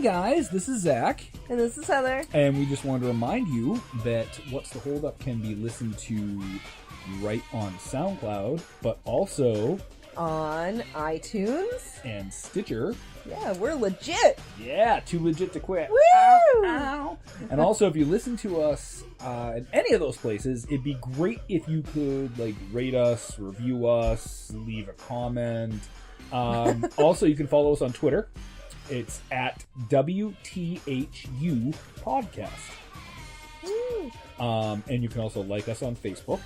guys, this is Zach. And this is Heather. And we just wanted to remind you that What's the Holdup can be listened to right on SoundCloud, but also on iTunes and Stitcher. Yeah, we're legit. Yeah, too legit to quit. Woo! Ow, ow. And also, if you listen to us in any of those places, it'd be great if you could rate us, review us, leave a comment. Also, you can follow us on Twitter. It's at WTHU Podcast. And you can also like us on Facebook.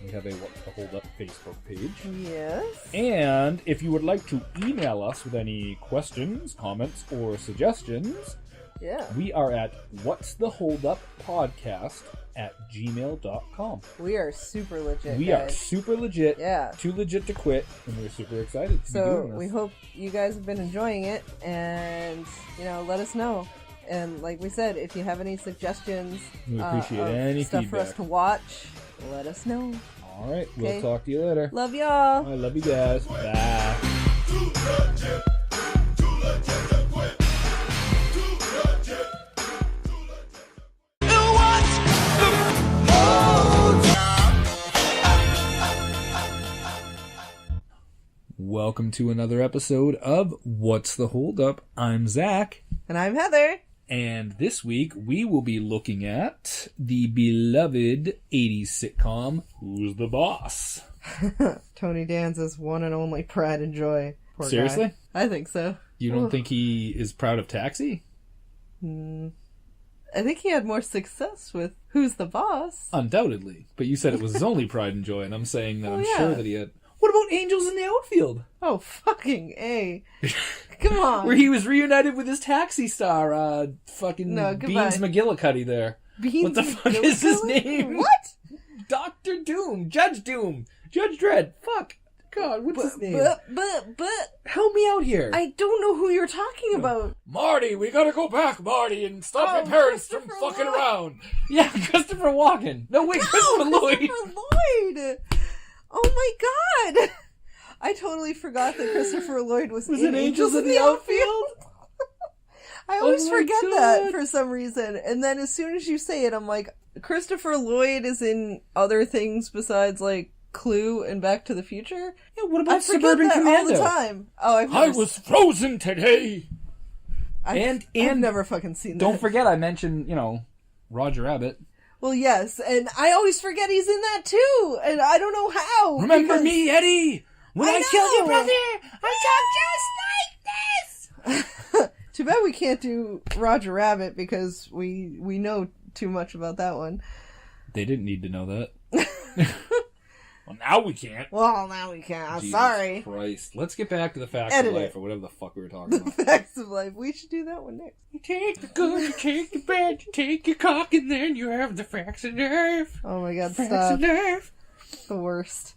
We have a What's the Hold Up Facebook page. Yes. And if you would like to email us with any questions, comments, or suggestions, we are at what'stheholduppodcast@gmail.com. We are super legit. We are super legit. Yeah. Too legit to quit, and we're super excited to be doing this. We hope you guys have been enjoying it, and let us know. And like we said, if you have any suggestions, we appreciate any stuff feedback for us to watch, let us know. All right, we'll talk to you later. Love y'all. I love you guys. Bye. Welcome to another episode of What's the Holdup? I'm Zach. And I'm Heather. And this week, we will be looking at the beloved 80s sitcom, Who's the Boss? Tony Danza's one and only pride and joy. Poor Seriously? guy. I think so. You don't think he is proud of Taxi? I think he had more success with Who's the Boss? Undoubtedly. But you said it was his only pride and joy, and I'm saying that sure that he had... What about Angels in the Outfield? Oh, fucking A. Come on. Where he was reunited with his Taxi star, Beans McGillicuddy there. Beans what the fuck is his name? What? Dr. Doom. Judge Doom. Judge Dredd. Fuck. God, what's his name? But... Help me out here. I don't know who you're talking about. Marty, we gotta go back, Marty, and stop your parents from fucking around. Yeah, Christopher Walken. No, wait, Christopher Lloyd. Christopher Lloyd. Oh my god! I totally forgot that Christopher Lloyd was in Angels in the Outfield. I always forget that for some reason. And then as soon as you say it, I'm like, Christopher Lloyd is in other things besides, Clue and Back to the Future? Yeah, what about Suburban Commando? All the time. Oh, I was frozen today! I've never fucking seen that. Don't forget I mentioned, Roger Rabbit. Well, yes, and I always forget he's in that too, and I don't know how. Remember me, Eddie? When I killed your brother, I talk just like this! Too bad we can't do Roger Rabbit because we know too much about that one. They didn't need to know that. Well, now we can't. Well, now we can't. Jesus Sorry. Christ. Let's get back to the facts of life or whatever the fuck we were talking about. The facts of life. We should do that one next. You take the good, you take the bad, you take your cock, and then you have the facts of life. Oh my god, facts stop. Of life. The worst.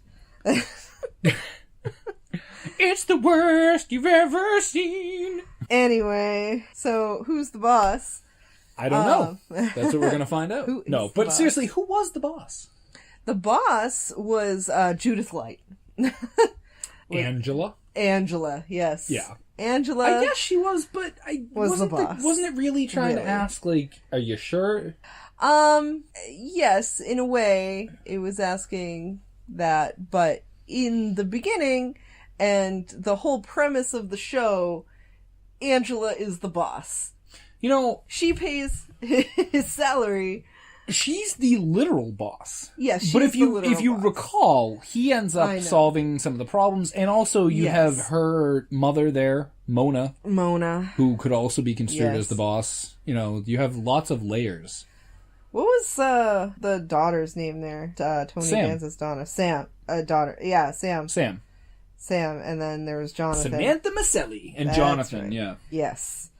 It's the worst you've ever seen. Anyway, so who's the boss? I don't know. That's what we're going to find out. But seriously, who was the boss? The boss was Judith Light. Angela? Angela, yes. Yeah. Angela. I guess she was, but wasn't it really trying to ask, are you sure? Yes, in a way, it was asking that, but in the beginning, and the whole premise of the show, Angela is the boss. She pays his salary. She's the literal boss. Yes, she's but if you boss. recall, he ends up solving some of the problems, and also you have her mother there, Mona, who could also be construed as the boss. You have lots of layers. What was the daughter's name there? Tony Danza's daughter, Sam. Daughter, yeah, Sam. Sam, and then there was Jonathan. Samantha Maselli and Jonathan. Right. Yeah. Yes.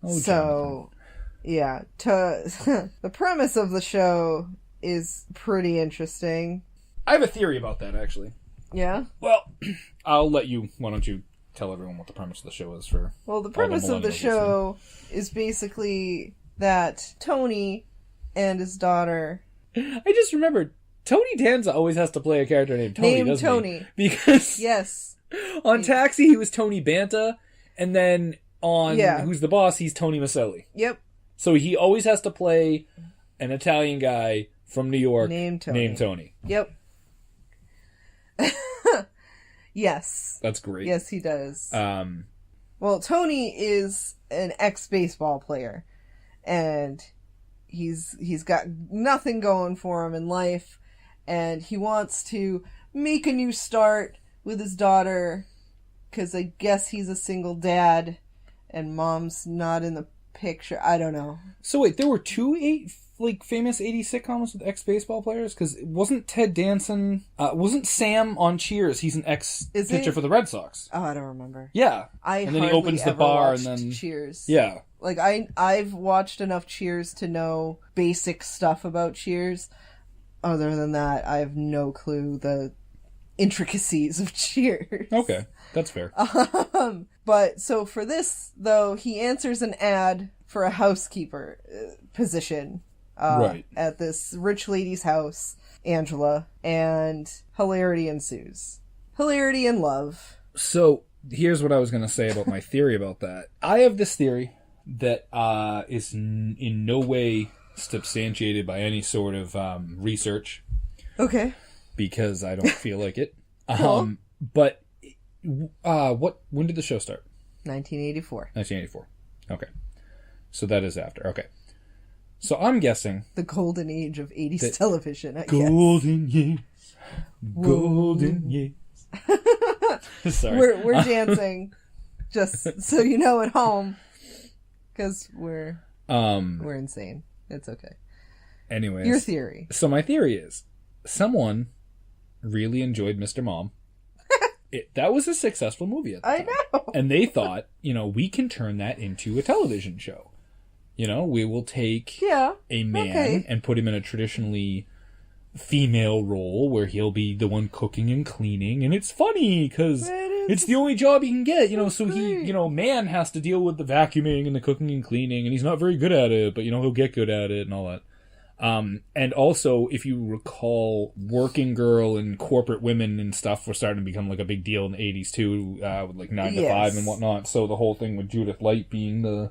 Oh, so. Jonathan. Yeah, the premise of the show is pretty interesting. I have a theory about that, actually. Yeah? Well, I'll let you... Why don't you tell everyone what the premise of the show is for... Well, the premise of the show is basically that Tony and his daughter... I just remembered, Tony Danza always has to play a character named Tony, doesn't he? Because... Yes. On Taxi, he was Tony Banta, and then... on Who's the Boss, he's Tony Maselli. Yep. So he always has to play an Italian guy from New York named Tony. Yep. Yes. That's great. Yes, he does. Well, Tony is an ex-baseball player, and he's got nothing going for him in life, and he wants to make a new start with his daughter, because I guess he's a single dad, and mom's not in the picture. I don't know. So wait, there were two famous 80s sitcoms with ex-baseball players? Because wasn't Ted Danson... wasn't Sam on Cheers? He's an ex-pitcher for the Red Sox. Oh, I don't remember. Yeah. And then he opens the bar and then... Cheers. Yeah. Like, I've watched enough Cheers to know basic stuff about Cheers. Other than that, I have no clue the intricacies of Cheers. Okay, that's fair. But, so for this, though, he answers an ad for a housekeeper position. Right. At this rich lady's house, Angela, and hilarity ensues. Hilarity and love. So, here's what I was going to say about my theory about that. I have this theory that is in no way substantiated by any sort of research. Okay. Because I don't feel like it. Cool. But, when did the show start? 1984. 1984. Okay. So that is after. Okay. So I'm guessing... The golden age of 80s television, I guess. Golden years. Golden years. Sorry. We're dancing, just so you know at home, because we're insane. It's okay. Anyways. Your theory. So my theory is, someone really enjoyed Mr. Mom. That was a successful movie at the time. I know. And they thought, we can turn that into a television show. We will take a man and put him in a traditionally female role where he'll be the one cooking and cleaning. And it's funny because it's the only job he can get, so he, man has to deal with the vacuuming and the cooking and cleaning, and he's not very good at it, but, he'll get good at it and all that. And also, if you recall, working girl and corporate women and stuff were starting to become like a big deal in the 80s too, with like 9 to 5 and whatnot. So the whole thing with Judith Light being the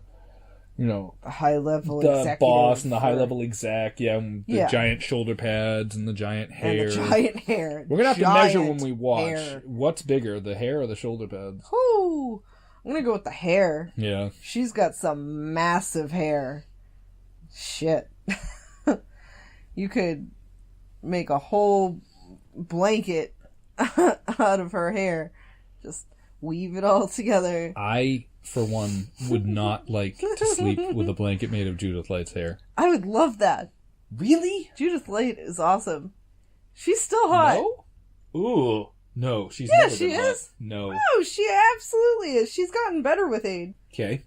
high-level the boss and the high-level exec, and the giant shoulder pads and the giant hair. And the giant hair. We're going to have to measure when we watch. What's bigger, the hair or the shoulder pads? Ooh, I'm going to go with the hair. Yeah. She's got some massive hair. Shit. You could make a whole blanket out of her hair. Just weave it all together. I, for one, would not like to sleep with a blanket made of Judith Light's hair. I would love that. Really? Judith Light is awesome. She's still hot. No? Ooh. No, she's yeah, never she been is. Hot. No. No, she absolutely is. She's gotten better with age. Okay.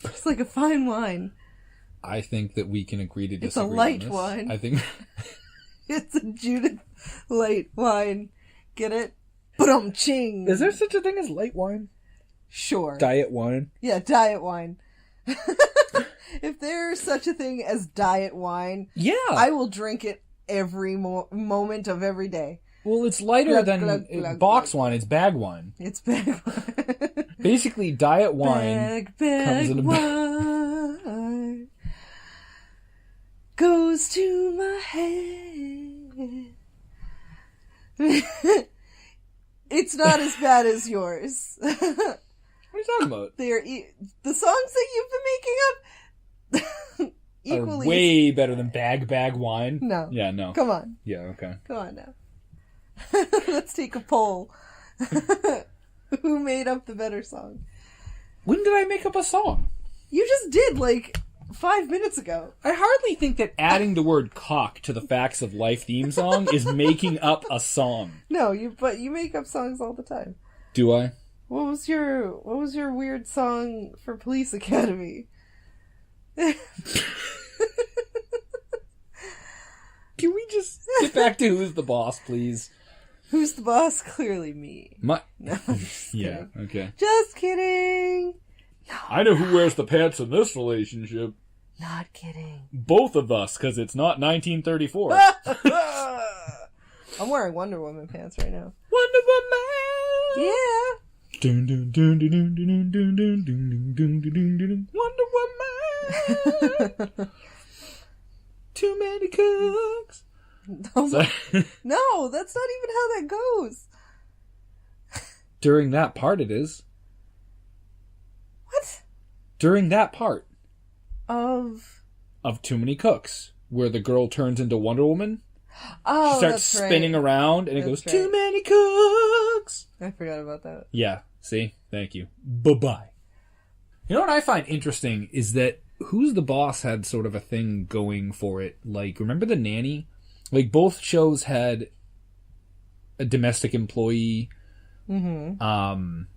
It's like a fine wine. I think that we can agree to disagree. It's a light on this. wine. I think it's a Judith Light wine. Get it? Ba-dum-ching. Is there such a thing as light wine? Sure. Diet wine? Yeah, diet wine. If there's such a thing as diet wine, I will drink it every moment of every day. Well, it's lighter than box wine. It's bag wine. It's bag wine. Basically, diet wine comes in a wine goes to my head. It's not as bad as yours. What are you talking about? The songs that you've been making up equally are way better than bag wine. No. Yeah, no. Come on. Yeah, okay. Come on now. Let's take a poll. Who made up the better song? When did I make up a song? You just did, 5 minutes ago. I hardly think that adding the word cock to the Facts of Life theme song is making up a song. No, but you make up songs all the time. Do I? What was your weird song for Police Academy? Can we just get back to Who's the Boss, please? Who's the boss? Clearly me. No, yeah, okay. Just kidding. No, I know who wears the pants in this relationship. Not kidding. Both of us, because it's not 1934. I'm wearing Wonder Woman pants right now. Wonder Woman! Yeah. Wonder Woman. Too many cooks. No, that's not even how that goes. During that part, it is. What? During that part Of Too Many Cooks, where the girl turns into Wonder Woman. Oh, she starts that's spinning right. around, and it That's goes, right. Too many cooks. I forgot about that. Yeah, see? Thank you. Bye-bye. You know what I find interesting is that Who's the Boss had sort of a thing going for it. Like, remember The Nanny? Like, both shows had a domestic employee who... No,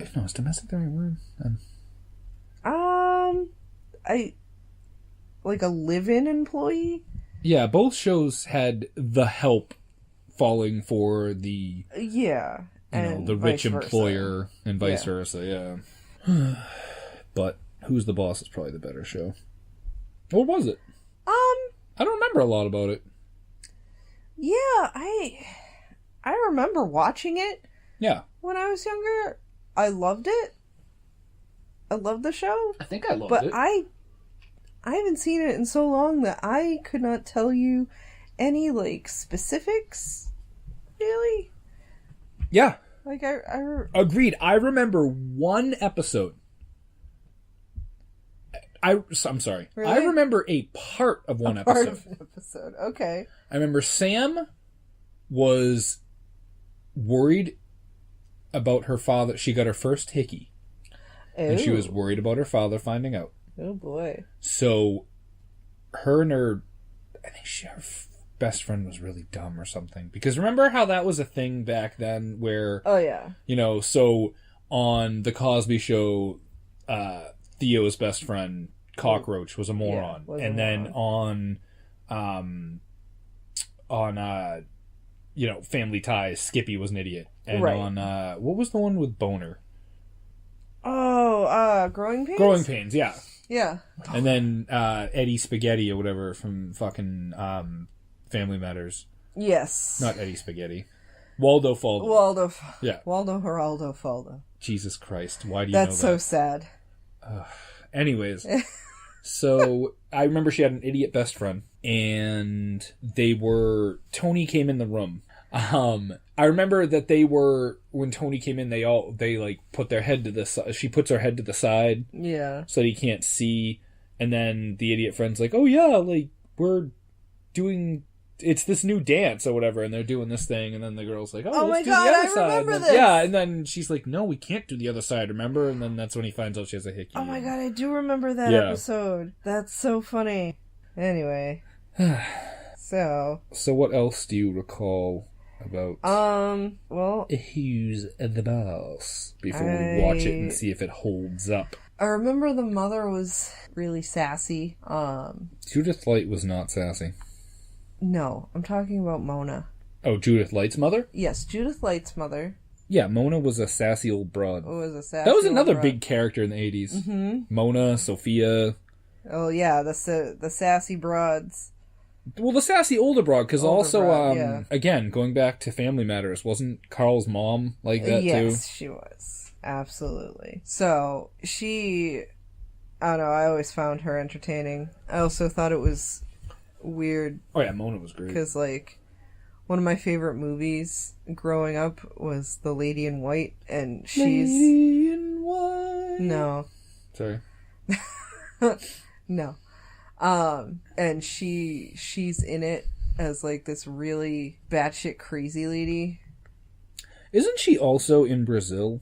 is domestic the right word? Like a live-in employee? Yeah, both shows had the help falling for the... Yeah. the rich employer and vice versa, yeah. But Who's the Boss is probably the better show. What was it? I don't remember a lot about it. Yeah, I remember watching it. Yeah. When I was younger. I loved it. I loved the show. I think I loved but it. I haven't seen it in so long that I could not tell you any, like, specifics, really. Yeah. Like, Agreed. I remember one episode. I'm sorry. Really? I remember a part of one episode. Part of an episode. Okay. I remember Sam was worried about her father. She got her first hickey. And she was worried about her father finding out. Oh, boy. So, her and her... I think her best friend was really dumb or something. Because remember how that was a thing back then where... Oh, yeah. So on The Cosby Show... Theo's best friend, Cockroach, was a moron. Yeah, and then on Family Ties, Skippy was an idiot. And on, what was the one with Boner? Oh, Growing Pains? Growing Pains, yeah. Yeah. And then Eddie Spaghetti or whatever from fucking Family Matters. Yes. Not Eddie Spaghetti. Waldo Faldo. Yeah. Waldo Geraldo Faldo. Jesus Christ, why do you know that? That's so sad. Anyways, so I remember she had an idiot best friend, and Tony came in the room. I remember that when Tony came in, they like put their head to the side. She puts her head to the side, yeah, so that he can't see. And then the idiot friend's like, "Oh yeah, like we're doing." It's this new dance or whatever, and they're doing this thing, and then the girl's like, "Oh, let's do the other side." Remember and then, this. Yeah, and then she's like, "No, we can't do the other side, remember?" And then that's when he finds out she has a hickey. Oh my god, I do remember that episode. That's so funny. Anyway, so what else do you recall about? Well, Who's the Boss? Before we watch it and see if it holds up. I remember the mother was really sassy. Judith Light was not sassy. No, I'm talking about Mona. Oh, Judith Light's mother? Yes, Judith Light's mother. Yeah, Mona was a sassy old broad. That was another big character in the 80s. Mm-hmm. Mona, Sophia. Oh, yeah, the sassy broads. Well, the sassy older broad, because also, again, going back to Family Matters, wasn't Carl's mom like that, too? Yes, she was. Absolutely. So, I don't know, I always found her entertaining. I also thought it was weird. Oh yeah, Mona was great. Because, like, one of my favorite movies growing up was The Lady in White, and she's... Lady in White. No. Sorry. No. And she's in it as, like, this really batshit crazy lady. Isn't she also in Brazil?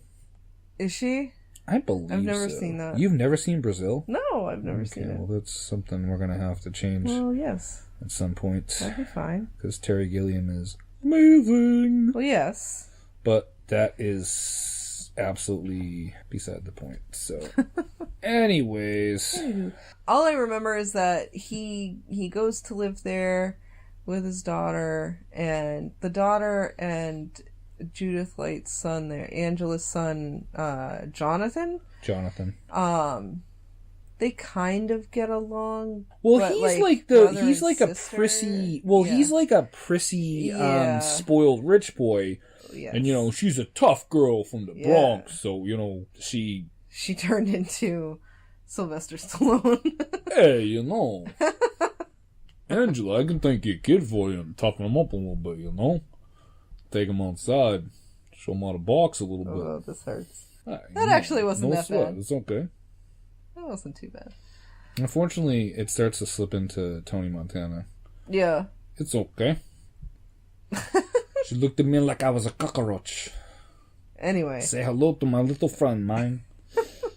Is she? I believe I've never so. seen that. You've never seen Brazil? No, I've never seen it. Well, that's something we're going to have to change Well, yes. at some point. That'd be fine. Because Terry Gilliam is amazing. Well, yes. But that is absolutely beside the point. So, anyways. All I remember is that he goes to live there with his daughter, and the daughter and Judith Light's son there, Angela's son, Jonathan. They kind of get along. Well, but, he's like a prissy, spoiled rich boy. Yes. And, you know, she's a tough girl from the Bronx, so, you know, she turned into Sylvester Stallone. Hey, you know. Angela, I can take your kid for you and toughen him up a little bit, you know? Take him outside, show him how to box a little bit. Oh, this hurts. That actually wasn't that sweat. bad. It's okay. That wasn't too bad. Unfortunately, it starts to slip into Tony Montana. Yeah. It's okay. She looked at me like I was a cockroach. Anyway. Say hello to my little friend, mine.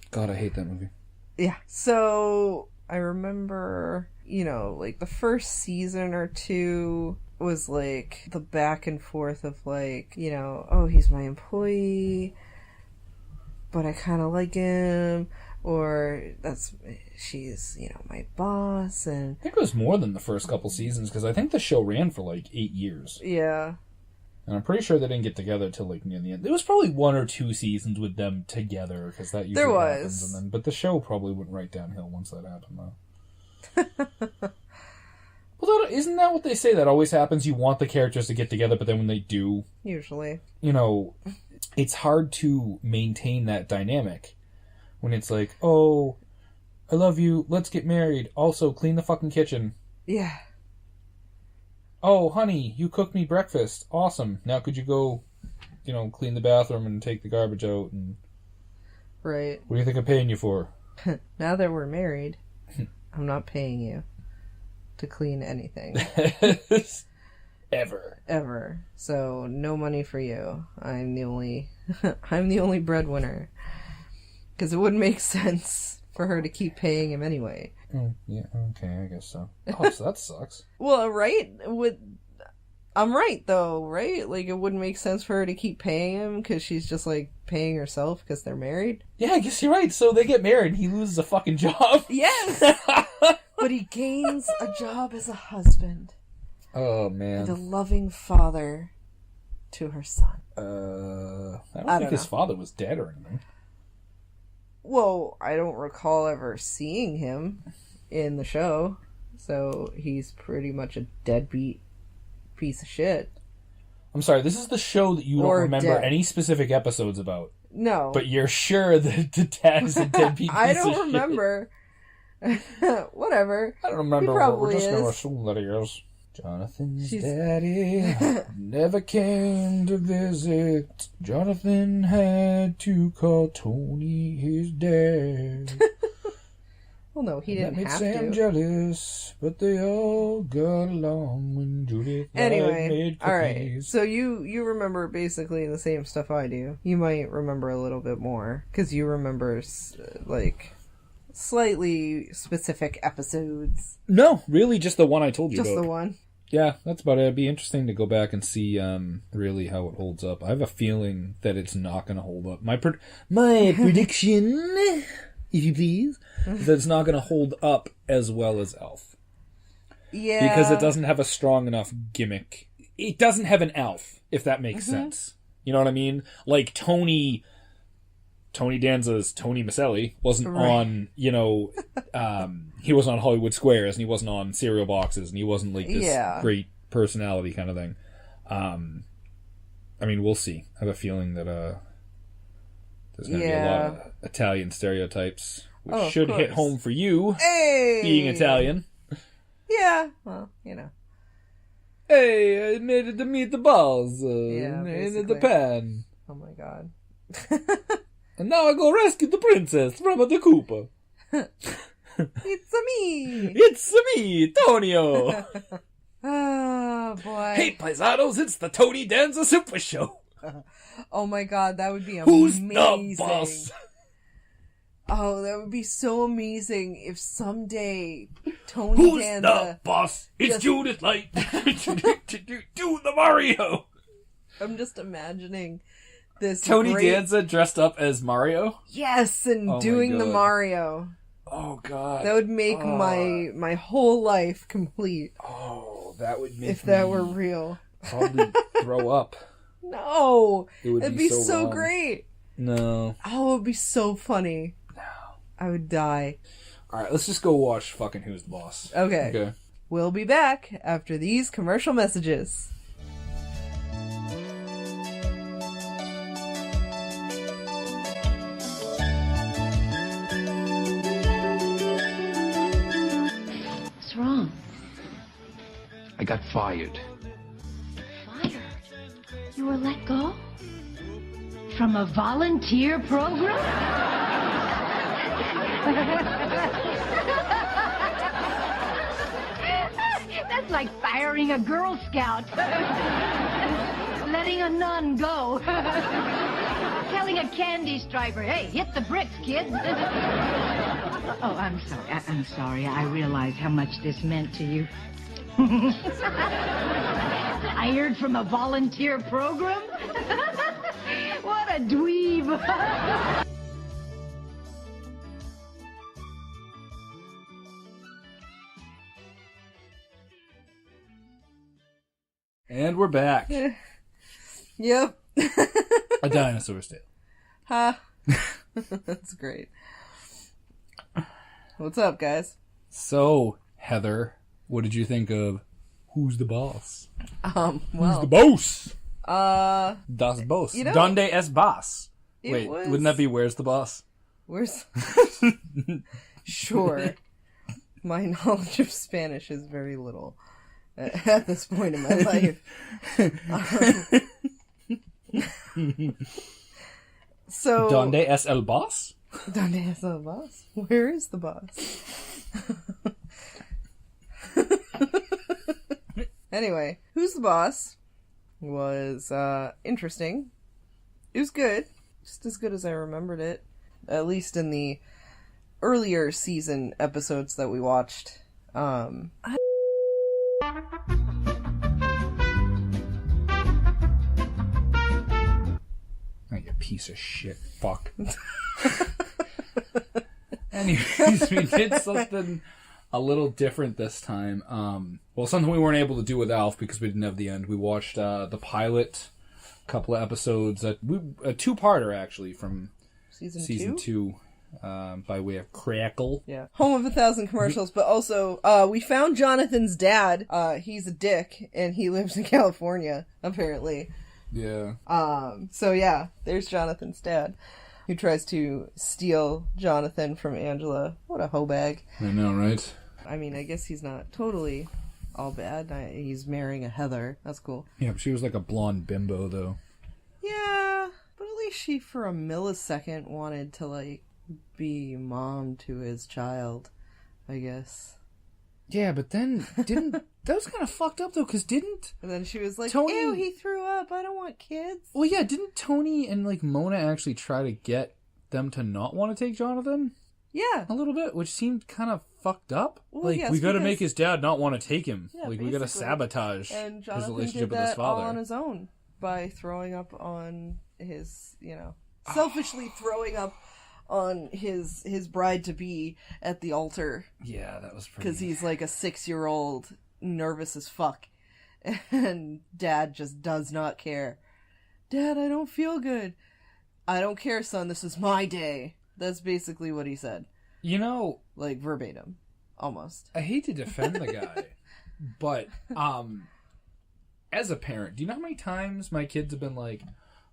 God, I hate that movie. Yeah. So, I remember, you know, like, the first season or two was, like, the back and forth of, like, you know, oh, he's my employee, but I kind of like him, or she's, you know, my boss, and... I think it was more than the first couple seasons, because I think the show ran for, like, 8 years. Yeah. And I'm pretty sure they didn't get together till, like, near the end. There was probably 1 or 2 seasons with them together, because that usually happens. But the show probably went right downhill once that happened, though. Well, isn't that what they say? That always happens? You want the characters to get together, but then when they do... Usually. You know, it's hard to maintain that dynamic. When it's like, oh, I love you, let's get married. Also, clean the fucking kitchen. Yeah. Oh, honey, you cooked me breakfast. Awesome. Now could you go, you know, clean the bathroom and take the garbage out? And right. What do you think I'm paying you for? Now that we're married, I'm not paying you to clean anything. Ever. So, no money for you. I'm the only breadwinner. Because it wouldn't make sense for her to keep paying him anyway. Yeah, okay, I guess so. Oh, so that sucks. Well, right? I'm right, though, right? Like, it wouldn't make sense for her to keep paying him because she's just, like, paying herself because they're married. Yeah, I guess you're right. So they get married and he loses a fucking job. Yes! But he gains a job as a husband. Oh, man. And a loving father to her son. I don't think his father was dead or anything. Well, I don't recall ever seeing him in the show, so he's pretty much a deadbeat piece of shit. I'm sorry, this is the show that you don't remember any specific episodes about. No. But you're sure that the dad is a deadbeat piece of shit. I don't remember. Whatever. I don't remember. He probably We're just going to is. assume that he is. Jonathan's daddy never came to visit. Jonathan had to call Tony his dad. Well, no, he didn't have to. That made Sam jealous, but they all got along when Judith made cookies. All right. So you remember basically the same stuff I do. You might remember a little bit more because you remember like slightly specific episodes. No, really, just the one I told you about. Just the one. Yeah, that's about it. It'd be interesting to go back and see really how it holds up. I have a feeling that it's not going to hold up. My prediction, if you please, is that it's not going to hold up as well as Elf. Yeah. Because it doesn't have a strong enough gimmick. It doesn't have an Elf, if that makes sense. You know what I mean? Like Tony Danza's Tony Maselli wasn't on, you know, he wasn't on Hollywood Squares, and he wasn't on cereal boxes, and he wasn't like this great personality kind of thing. I mean, we'll see. I have a feeling that there's going to be a lot of Italian stereotypes, which should hit home for you, being Italian. Yeah, well, you know. Hey, I made it to meet the balls in the pan. Oh my god. And now I go rescue the princess from the Koopa. It's me, Tonio. Oh, boy. Hey, paisanos, it's the Tony Danza Super Show. Oh my god, that would be amazing. Who's the boss? Oh, that would be so amazing if someday Tony Danza... Who's the boss? It's Judith Light. Do the Mario. I'm just imagining this Tony Danza dressed up as Mario? Yes, and doing the Mario. Oh, God. That would make my whole life complete. Oh, that would make if that were real. Probably throw up. No. It'd be so great. No. Oh, it would be so funny. No. I would die. Alright, let's just go watch fucking Who's the Boss. Okay. We'll be back after these commercial messages. I got fired. Fired? You were let go? From a volunteer program? That's like firing a Girl Scout. Letting a nun go. Telling a candy striper, hey, hit the bricks, kid. Oh, I'm sorry. I'm sorry. I realize how much this meant to you. Hired from a volunteer program? What a dweeb. And we're back. Yep. A dinosaur's tale. Ha. That's great. What's up, guys? So, Heather, what did you think of Who's the Boss? Well, Who's the Boss? Das Boss. You know, Donde es Boss? Wait, was... wouldn't that be Where's the Boss? Where's... Sure. My knowledge of Spanish is very little at this point in my life. So... Donde es el Boss? Donde es el boss? Where is the boss? Anyway, Who's the Boss was interesting. It was good. Just as good as I remembered it. At least in the earlier season episodes that we watched. Oh, you piece of shit. Fuck. Anyways, we did something a little different this time. Well, something we weren't able to do with Alf because we didn't have the end. We watched the pilot, couple of episodes, a two-parter actually from season two, by way of Crackle. Yeah, home of 1,000 commercials. But also, we found Jonathan's dad. He's a dick, and he lives in California apparently. Yeah. So yeah, there's Jonathan's dad, who tries to steal Jonathan from Angela. What a hoe bag. I know, right? I mean, I guess he's not totally all bad. He's marrying a Heather. That's cool. Yeah, but she was like a blonde bimbo, though. Yeah, but at least she, for a millisecond, wanted to, like, be mom to his child, I guess. Yeah, but then didn't... That was kind of fucked up, though, because didn't... And then she was like, Tony... ew, he threw up. I don't want kids. Well, yeah, didn't Tony and, like, Mona actually try to get them to not want to take Jonathan? Yeah. A little bit, which seemed kind of fucked up. Well, like, yes, we gotta because... make his dad not want to take him. Yeah, like, we gotta sabotage and his Jonathan relationship did with his that father. all on his own by throwing up on his, selfishly throwing up on his bride-to-be at the altar. Yeah, that was pretty... Because he's like a 6-year-old, nervous as fuck. And Dad just does not care. Dad, I don't feel good. I don't care, son. This is my day. That's basically what he said. Like, verbatim. Almost. I hate to defend the guy, but, as a parent, do you know how many times my kids have been like,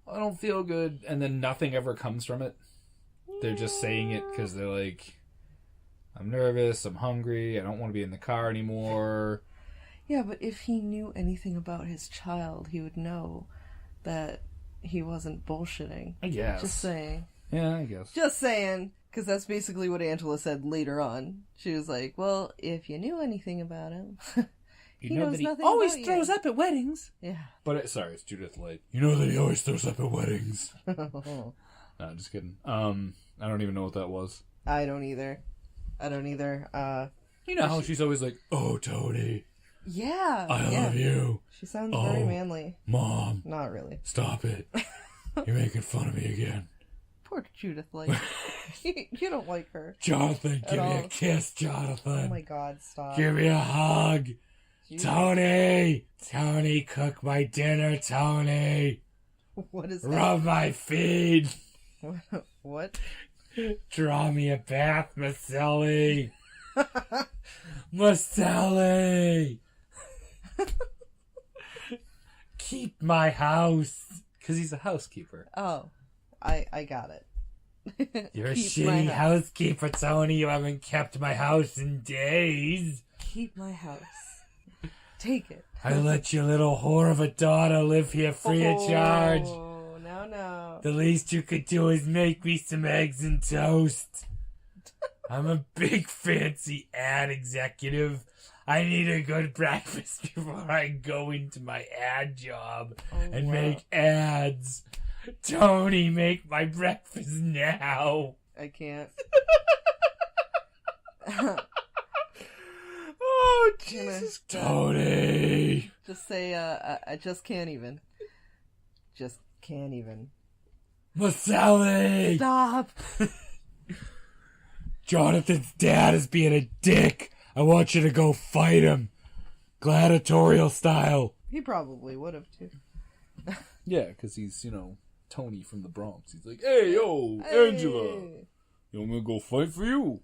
I don't feel good, and then nothing ever comes from it? They're just saying it because they're like, I'm nervous, I'm hungry, I don't want to be in the car anymore. Yeah, but if he knew anything about his child, he would know that he wasn't bullshitting. I guess. Just saying. Yeah, I guess. Just saying. Because that's basically what Angela said later on. She was like, well, if you knew anything about him, he knows that he always throws up at weddings. Yeah. But, it's Judith Light. You know that he always throws up at weddings. No, just kidding. I don't even know what that was. I don't either. You know how she's always like, oh, Tony. Yeah. I love you. She sounds very manly. Mom. Not really. Stop it. You're making fun of me again. Poor Judith Light. You don't like her. Jonathan, give me a kiss, Jonathan. Oh my god, stop. Give me a hug. Judith. Tony, cook my dinner, Tony. What is that? Rub my feet. What? Draw me a bath, Maselli. Maselli. Keep my house. Because he's a housekeeper. Oh, I got it. You're a shitty housekeeper, Tony. You haven't kept my house in days. Keep my house. Take it. I let your little whore of a daughter live here free of charge. Oh, no. The least you could do is make me some eggs and toast. I'm a big fancy ad executive. I need a good breakfast before I go into my ad job make ads. Tony, make my breakfast now. I can't. Oh, Jesus. Tony. Just say, I just can't even. Just can't even. Maselli! Stop! Jonathan's dad is being a dick. I want you to go fight him. Gladiatorial style. He probably would have, too. Yeah, because he's, Tony from the Bronx. He's like, hey, yo, Angela. You want me to go fight for you?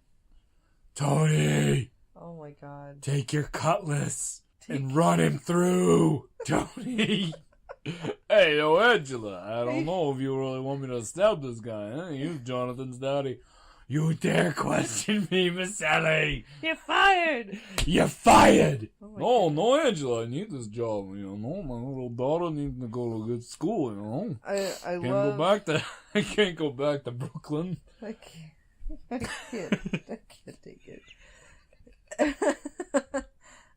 Tony! Oh, my God. Take your cutlass and run him through. Tony! Hey, yo, Angela. I don't know if you really want me to stab this guy. Huh? He's Jonathan's daddy. You dare question me, Maselli? You're fired! You're fired! Oh no, Angela, I need this job. My little daughter needs to go to a good school, I can't go back to Brooklyn. I can't take it.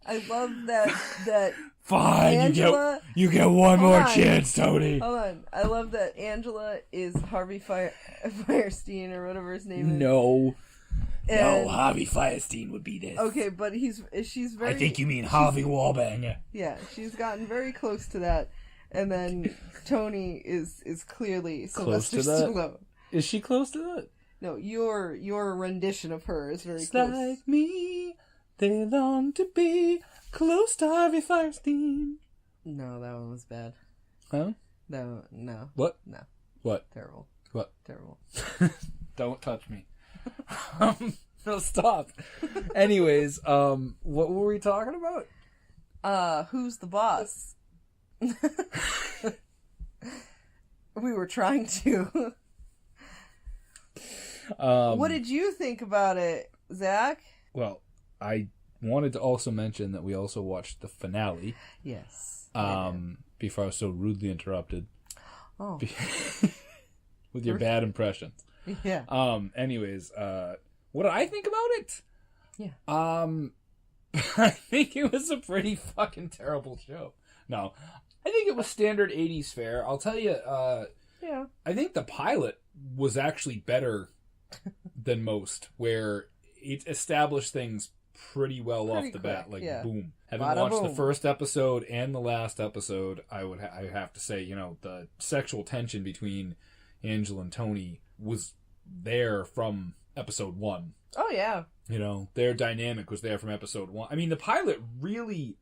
I love that Fine, Angela, you get one more chance, Tony. Hold on. I love that Angela is Harvey Firestein or whatever his name is. No, And, Harvey Firestein would be this. Okay, but she's very... I think you mean Harvey Wallbanger. Yeah, she's gotten very close to that. And then Tony is clearly Sylvester Stallone. Is she close to that? No, your rendition of her is very Just close. like me, they long to be close to Harvey Firestein. No, that one was bad. Huh? No. What? No. What? Terrible. What? Terrible. Don't touch me. No, stop. Anyways, what were we talking about? Who's the boss? We were trying to. What did you think about it, Zach? Well, I wanted to also mention that we also watched the finale. Yes. Before I was so rudely interrupted. Oh. With your bad impressions. Yeah. Anyways, what did I think about it? Yeah. I think it was a pretty fucking terrible show. No. I think it was standard 80s fare. I'll tell you, yeah. I think the pilot was actually better than most, where it established things pretty well off the bat. Like, boom. Having watched the first episode and the last episode, I have to say, the sexual tension between Angela and Tony was there from episode 1. Oh, yeah. Their dynamic was there from episode 1. I mean, the pilot really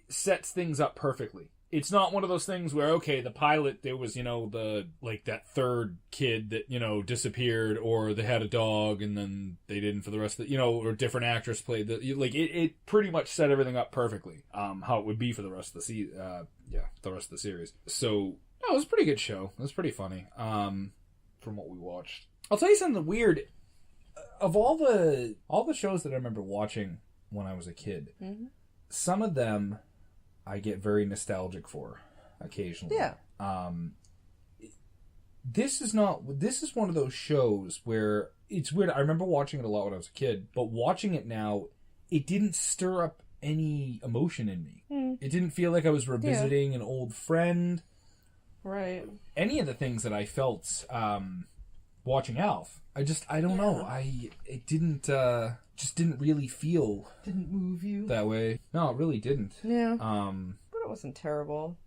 sets things up perfectly. It's not one of those things where, okay, the pilot, there was, that third kid that, disappeared, or they had a dog and then they didn't for the rest of the, or a different actress played it pretty much set everything up perfectly, how it would be for the rest of the the rest of the series. So, no, it was a pretty good show. It was pretty funny, from what we watched. I'll tell you something weird. Of all the shows that I remember watching when I was a kid, some of them I get very nostalgic for occasionally. Yeah. This is one of those shows where it's weird. I remember watching it a lot when I was a kid, but watching it now, it didn't stir up any emotion in me. It didn't feel like I was revisiting an old friend. Right. Any of the things that I felt watching Alf. I don't know. It didn't just didn't really feel. Didn't move you that way. No, it really didn't. Yeah. But it wasn't terrible.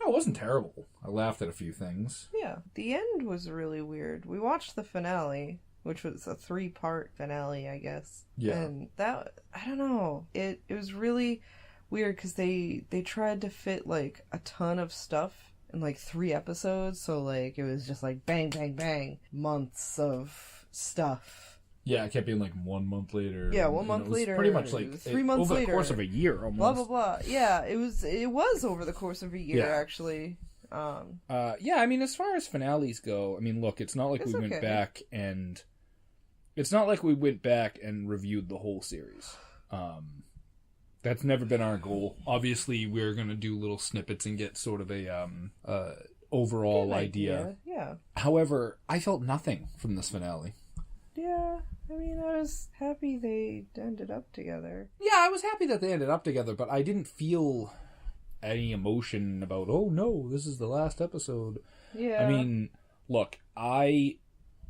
No, it wasn't terrible. I laughed at a few things. Yeah. The end was really weird. We watched the finale, which was a 3-part finale, I guess. Yeah. And that, I don't know. It was really weird because they tried to fit like a ton of stuff in like 3 episodes. So like it was just like bang, bang, bang. Months of stuff. Yeah, it kept being like 1 month later. Yeah, 1 month later. Pretty much like 3 months over later. the course of a year almost. Blah, blah, blah. Yeah, it was over the course of a year, actually. Yeah, I mean, as far as finales go, I mean, look, it's not like we went back and... It's not like we went back and reviewed the whole series. That's never been our goal. Obviously, we're going to do little snippets and get sort of a overall idea. Yeah. However, I felt nothing from this finale. Yeah, I mean, I was happy they ended up together. Yeah, I was happy that they ended up together, but I didn't feel any emotion about, oh no, this is the last episode. Yeah. I mean, look, I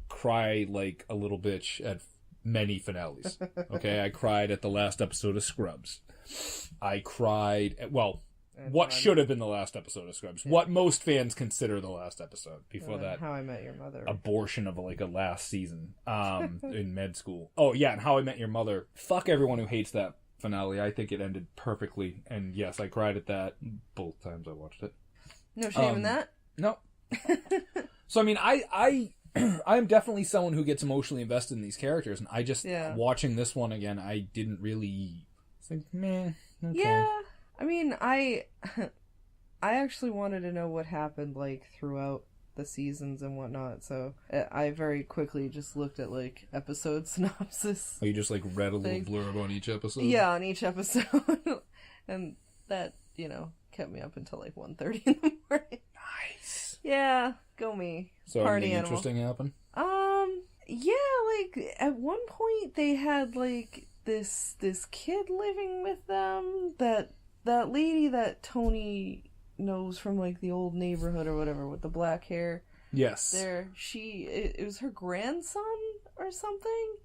cry like a little bitch at many finales. Okay, I cried at the last episode of Scrubs. I cried at, what should have been the last episode of Scrubs. Yeah. What most fans consider the last episode. Before that, How I Met Your Mother. Abortion of like a last season in med school. Oh, yeah, and How I Met Your Mother. Fuck everyone who hates that finale. I think it ended perfectly. And yes, I cried at that both times I watched it. No shame in that? No. So, I mean, I'm definitely someone who gets emotionally invested in these characters. And I just, watching this one again, I didn't really think, meh, okay. Yeah. I mean, I actually wanted to know what happened, like, throughout the seasons and whatnot, so I very quickly just looked at, like, episode synopsis. Oh, you just, like, read a little blurb on each episode? Yeah, on each episode. And that, kept me up until, like, 1:30 in the morning. Nice. Yeah, go me. So Party anything animal. interesting happen? Yeah, like, at one point they had, like, this kid living with them that lady that Tony knows from, like, the old neighborhood or whatever with the black hair. Yes. It was her grandson or something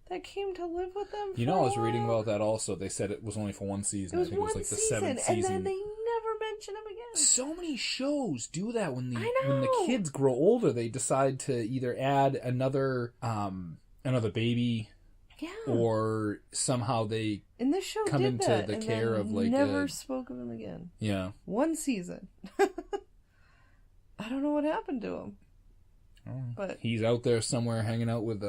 that came to live with them. I was reading about that also. They said it was only for one season. I think it was like the 7th season. And then they never mention him again. So many shows do that when the kids grow older. They decide to either add another baby. Yeah. Or somehow they in this show come did into that, the and care of like never spoke of him again. Yeah. One season. I don't know what happened to him. But he's out there somewhere hanging out with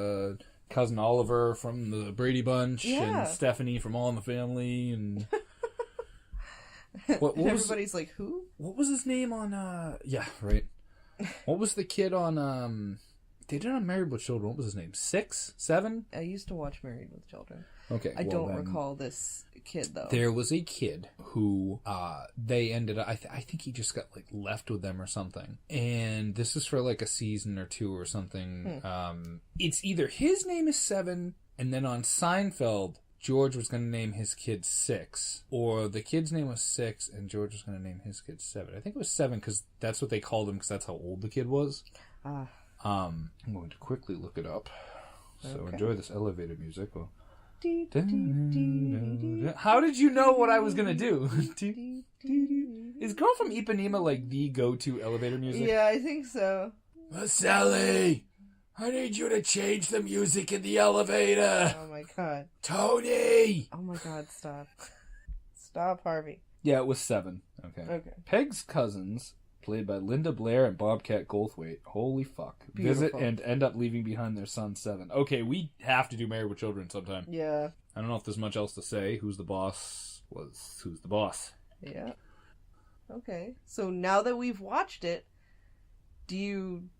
cousin Oliver from the Brady Bunch and Stephanie from All in the Family and what everybody's like, who? What was his name on yeah, right. What was the kid on they did on Married with Children. What was his name? 6? 7? I used to watch Married with Children. Okay. I don't recall this kid, though. There was a kid who, they ended up, I think he just got, like, left with them or something. And this is for, like, a season or 2 or something. It's either his name is 7, and then on Seinfeld, George was going to name his kid 6. Or the kid's name was 6, and George was going to name his kid 7. I think it was 7, because that's what they called him, because that's how old the kid was. I'm going to quickly look it up. So enjoy this elevator music. How did you know what I was going to do? Is Girl from Ipanema like the go-to elevator music? Yeah, I think so. Sally, I need you to change the music in the elevator. Oh my god. Tony! Oh my god, stop. Stop, Harvey. Yeah, it was 7. Okay. Peg's cousins, played by Linda Blair and Bobcat Goldthwait. Holy fuck. Beautiful. Visit and end up leaving behind their son 7. Okay, we have to do Married with Children sometime. Yeah. I don't know if there's much else to say. Who's the boss was who's the boss. Yeah. Okay. So now that we've watched it, do you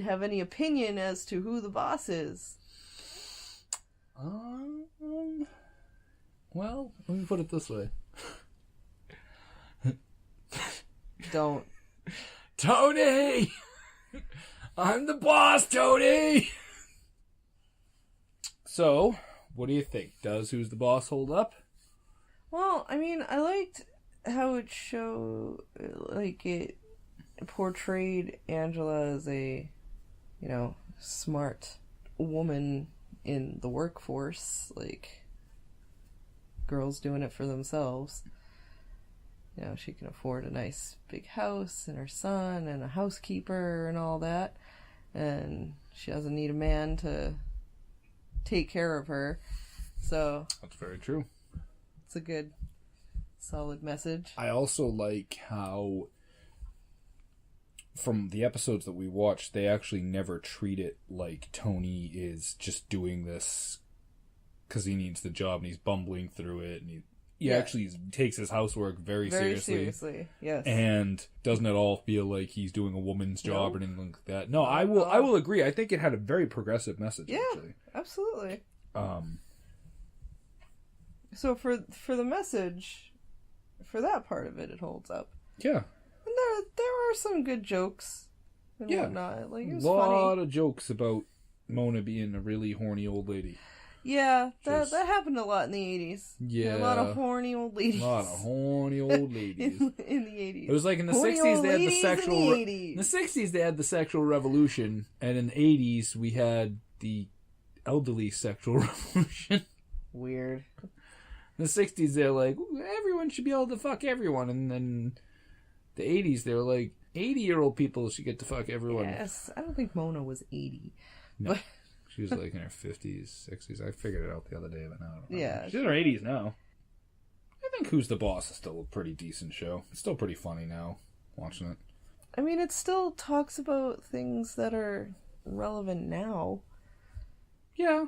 have any opinion as to who the boss is? Well, let me put it this way. Don't. Tony! I'm the boss, Tony! So, what do you think? Does Who's the Boss hold up? Well, I mean, I liked how it portrayed Angela as a, smart woman in the workforce, like, girls doing it for themselves. She can afford a nice big house and her son and a housekeeper and all that. And she doesn't need a man to take care of her. So that's very true. It's a good, solid message. I also like how, from the episodes that we watched, they actually never treat it like Tony is just doing this because he needs the job and he's bumbling through it and he actually takes his housework very seriously. Yes. And doesn't at all feel like he's doing a woman's job or anything like that. No, I will agree. I think it had a very progressive message, actually. Absolutely. So for the message, for that part of it, it holds up. Yeah. And there were some good jokes and whatnot. Like, it was funny. A lot of jokes about Mona being a really horny old lady. Yeah, that happened a lot in the 80s. Yeah. A lot of horny old ladies. A lot of horny old ladies. in the 80s. It was like in the horny 60s they had the sexual... In the 60s they had the sexual revolution, and in the 80s we had the elderly sexual revolution. Weird. In the 60s they're like, everyone should be able to fuck everyone, and then the 80s they were like, 80-year-old people should get to fuck everyone. Yes, I don't think Mona was 80. No. But... She was like in her 50s, 60s. I figured it out the other day, but now I don't know. Yeah. She's in her 80s now. I think Who's the Boss is still a pretty decent show. It's still pretty funny now, watching it. I mean, it still talks about things that are relevant now. Yeah.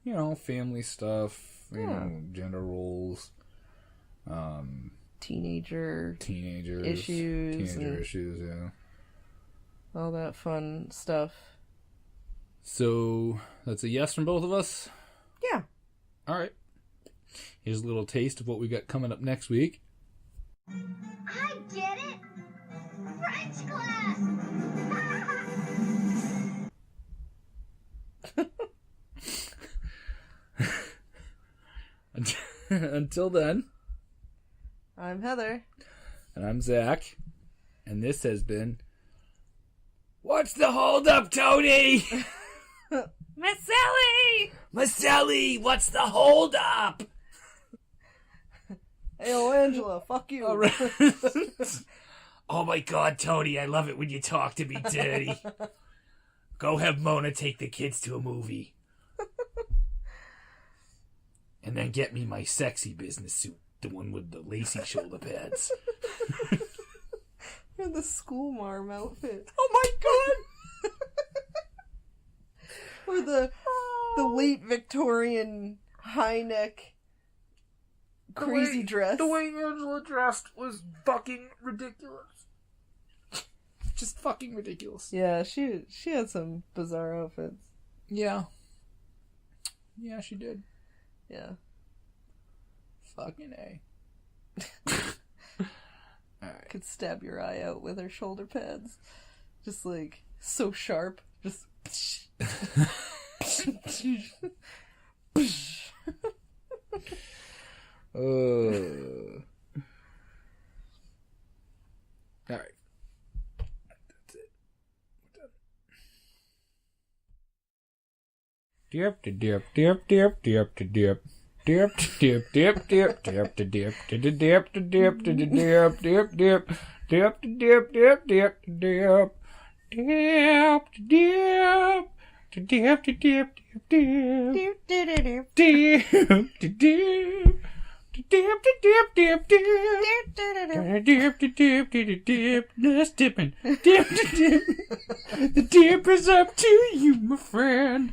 You know, family stuff, you know, gender roles, teenager issues, yeah. All that fun stuff. So, that's a yes from both of us? Yeah. Alright. Here's a little taste of what we got coming up next week. I get it! French class! Until then, I'm Heather. And I'm Zach. And this has been... What's the hold up, Tony? Marcelli, what's the hold up? Hey, Angela, fuck you. All right. Oh my God, Tony, I love it when you talk to me dirty. Go have Mona take the kids to a movie. And then get me my sexy business suit, the one with the lacy shoulder pads. Or the school marm outfit. Oh my God! Or the late Victorian high neck crazy dress. The way Angela dressed was fucking ridiculous. Just fucking ridiculous. Yeah, she had some bizarre outfits. Yeah. Yeah, she did. Yeah. Fucking A. Alright. Could stab your eye out with her shoulder pads. Just like so sharp. Just Alright. That's it. We're done. Dip dip dip dip dip dip. Dip dip dip dip dip dip dip dip dip dip dip dip dip dip dip dip dip dip dip Let's dipping. The dip is up to you, my friend.